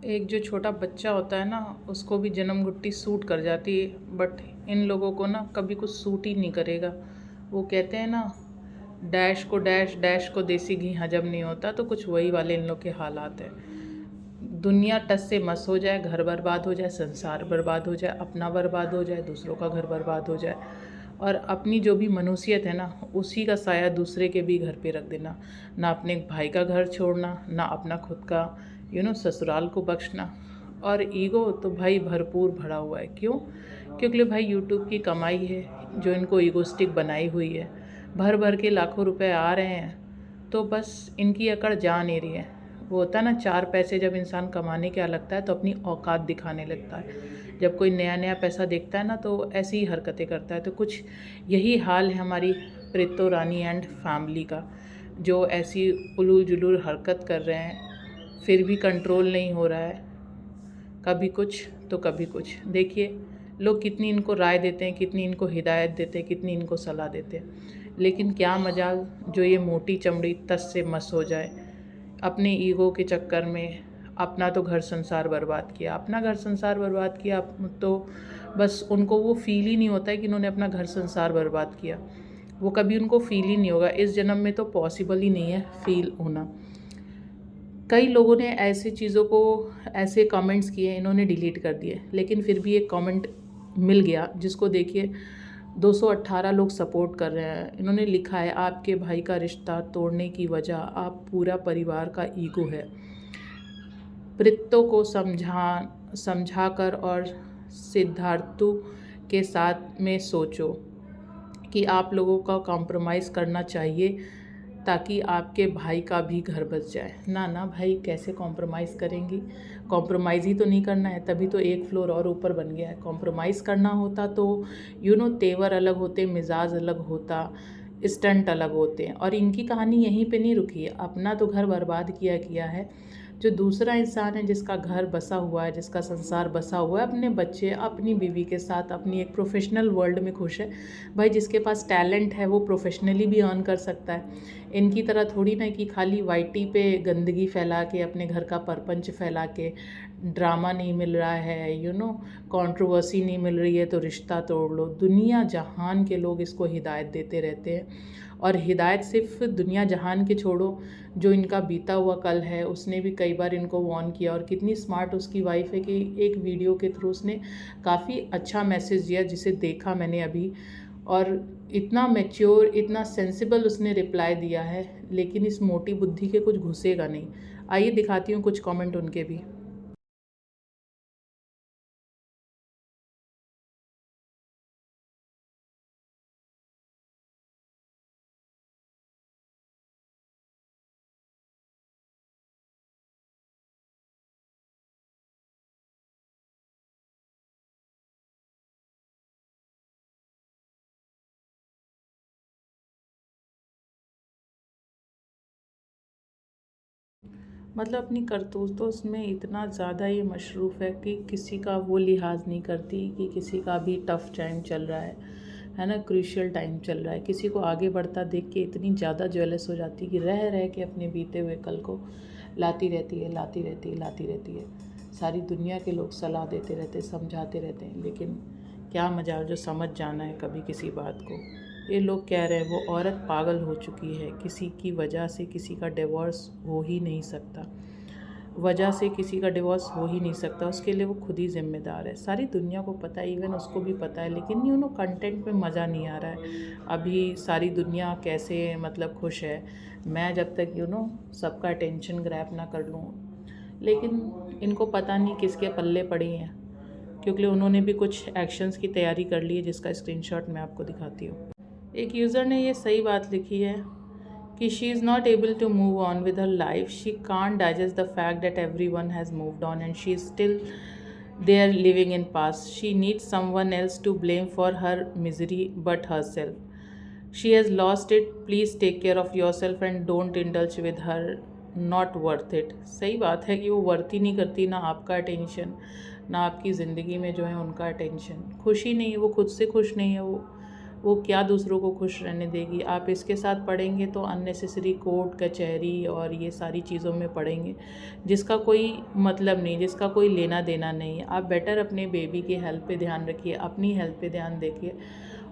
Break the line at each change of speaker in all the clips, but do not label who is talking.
एक जो छोटा बच्चा होता है ना, उसको भी जन्म घुट्टी सूट कर जाती है, बट इन लोगों को ना कभी कुछ सूट ही नहीं करेगा। वो कहते हैं ना, डैश को डैश, डैश को देसी घी हजम नहीं होता, तो कुछ वही वाले इन लोग के हालात हैं। दुनिया टस से मस हो जाए, घर बर्बाद हो जाए, संसार बर्बाद हो जाए, अपना बर्बाद हो जाए, दूसरों का घर बर्बाद हो जाए, और अपनी जो भी मनुष्यत है ना, उसी का साया दूसरे के भी घर पे रख देना। ना अपने भाई का घर छोड़ना, ना अपना खुद का ससुराल को बख्शना। और ईगो तो भाई भरपूर भरा हुआ है। क्यों? क्योंकि भाई यूट्यूब की कमाई है जो इनको ईगोस्टिक बनाई हुई है। भर भर के लाखों रुपए आ रहे हैं, तो बस इनकी अकड़ जा नहीं रही है। वो होता है ना, चार पैसे जब इंसान कमाने क्या लगता है तो अपनी औकात दिखाने लगता है। जब कोई नया नया पैसा देखता है ना, तो ऐसी ही हरकतें करता है। तो कुछ यही हाल है हमारी प्रीतो रानी एंड फैमिली का, जो ऐसी उलूल जुलूल हरकत कर रहे हैं, फिर भी कंट्रोल नहीं हो रहा है। कभी कुछ तो कभी कुछ। देखिए लोग कितनी इनको राय देते हैं, कितनी इनको हिदायत देते हैं, कितनी इनको सलाह देते हैं, लेकिन क्या मजाल जो ये मोटी चमड़ी तस से मस हो जाए अपने ईगो के चक्कर में। अपना तो घर संसार बर्बाद किया, अपना घर संसार बर्बाद किया, तो बस उनको वो फील ही नहीं होता है कि इन्होंने अपना घर संसार बर्बाद किया। वो कभी उनको फील ही नहीं होगा, इस जन्म में तो पॉसिबल ही नहीं है फील होना। कई लोगों ने ऐसी चीज़ों को, ऐसे कमेंट्स किए, इन्होंने डिलीट कर दिए, लेकिन फिर भी एक कमेंट मिल गया जिसको देखिए 218 लोग सपोर्ट कर रहे हैं। इन्होंने लिखा है, आपके भाई का रिश्ता तोड़ने की वजह आप पूरा परिवार का ईगो है। प्रीतो को समझाकर और सिद्धार्थु के साथ में सोचो कि आप लोगों का कॉम्प्रोमाइज़ करना चाहिए ताकि आपके भाई का भी घर बच जाए। ना ना भाई, कैसे कॉम्प्रोमाइज़ करेंगी? कॉम्प्रोमाइज़ ही तो नहीं करना है, तभी तो एक फ्लोर और ऊपर बन गया है। कॉम्प्रोमाइज़ करना होता तो तेवर अलग होते, मिजाज अलग होता, स्टंट अलग होते हैं। और इनकी कहानी यहीं पे नहीं रुकी है। अपना तो घर बर्बाद किया है, जो दूसरा इंसान है जिसका घर बसा हुआ है, जिसका संसार बसा हुआ है, अपने बच्चे, अपनी बीवी के साथ, अपनी एक प्रोफेशनल वर्ल्ड में खुश है। भाई जिसके पास टैलेंट है वो प्रोफेशनली भी अर्न कर सकता है। इनकी तरह थोड़ी ना कि खाली वाईटी पे गंदगी फैला के, अपने घर का परपंच फैला के, ड्रामा नहीं मिल रहा है, कंट्रोवर्सी नहीं मिल रही है तो रिश्ता तोड़ लो। दुनिया जहान के लोग इसको हिदायत देते रहते हैं, और हिदायत सिर्फ दुनिया जहान के छोड़ो, जो इनका बीता हुआ कल है उसने भी कई बार इनको वार्न किया। और कितनी स्मार्ट उसकी वाइफ है कि एक वीडियो के थ्रू उसने काफ़ी अच्छा मैसेज दिया, जिसे देखा मैंने अभी, और इतना मैच्योर, इतना सेंसिबल उसने रिप्लाई दिया है। लेकिन इस मोटी बुद्धि के कुछ घुसेगा नहीं। आइए दिखाती हूँ कुछ कमेंट उनके भी। मतलब अपनी करतूतों में इतना ज़्यादा ये मशरूफ़ है कि किसी का वो लिहाज नहीं करती कि किसी का भी टफ़ टाइम चल रहा है ना, क्रूशियल टाइम चल रहा है। किसी को आगे बढ़ता देख के इतनी ज़्यादा जेलस हो जाती है कि रह रह के अपने बीते हुए कल को लाती रहती है, लाती रहती है, लाती रहती है। सारी दुनिया के लोग सलाह देते रहते, समझाते रहते हैं, लेकिन क्या मजाल जो समझ जाना है कभी किसी बात को। ये लोग कह रहे हैं वो औरत पागल हो चुकी है, किसी की वजह से किसी का डिवोर्स हो ही नहीं सकता, वजह से किसी का डिवोर्स हो ही नहीं सकता, उसके लिए वो खुद ही जिम्मेदार है। सारी दुनिया को पता है, इवन उसको भी पता है, लेकिन कंटेंट में मज़ा नहीं आ रहा है। अभी सारी दुनिया कैसे मतलब खुश है, मैं जब तक सबका अटेंशन ग्रैब ना कर लूँ। लेकिन इनको पता नहीं किसके पल्ले पड़ी हैं, क्योंकि उन्होंने भी कुछ एक्शंस की तैयारी कर ली है, जिसका स्क्रीनशॉट मैं आपको दिखाती हूँ। एक यूज़र ने ये सही बात लिखी है कि she is not able to move on with her life, she can't digest the fact that every one has moved on and she is still there living in past. She needs someone else to blame for her misery but herself. She has lost it. Please take care of yourself and don't indulge with her. Not worth it. सही बात है कि वो worth ही नहीं करती ना आपका attention, ना आपकी ज़िंदगी में जो है उनका अटेंशन। खुशी नहीं है, वो खुद से खुश नहीं है, वो वो क्या दूसरों को खुश रहने देगी। आप इसके साथ पड़ेंगे तो अननेसेसरी कोर्ट कचहरी और ये सारी चीज़ों में पड़ेंगे जिसका कोई मतलब नहीं, जिसका कोई लेना देना नहीं है। आप बेटर अपने बेबी की हेल्थ पे ध्यान रखिए, अपनी हेल्थ पे ध्यान देखिए,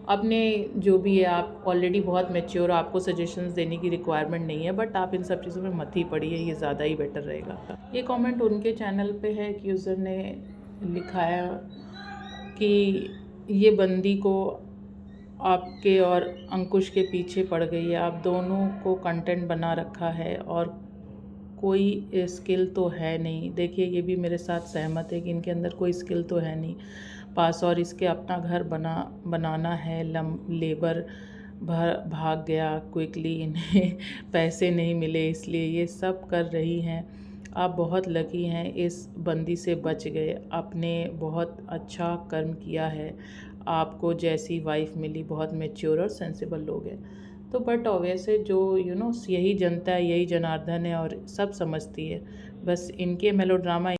अपने जो भी है। आप ऑलरेडी बहुत मैच्योर, आपको सजेशंस देने की रिक्वायरमेंट नहीं है, बट आप इन सब चीज़ों में मत ही पड़िए, ये ज़्यादा ही बेटर रहेगा। ये कमेंट उनके चैनल पे है कि यूज़र ने लिखा है कि ये बंदी को आपके और अंकुश के पीछे पड़ गई है, आप दोनों को कंटेंट बना रखा है और कोई स्किल तो है नहीं। देखिए ये भी मेरे साथ सहमत है कि इनके अंदर कोई स्किल तो है नहीं पास, और इसके अपना घर बनाना है। लेबर भाग गया क्विकली, इन्हें पैसे नहीं मिले इसलिए ये सब कर रही हैं। आप बहुत लकी हैं, इस बंदी से बच गए, आपने बहुत अच्छा कर्म किया है, आपको जैसी वाइफ मिली, बहुत मैच्योर और सेंसिबल लोग हैं। तो बट ऑब्वियस है जो यही जनता है, यही जनार्दन है और सब समझती है, बस इनके मेलोड्रामा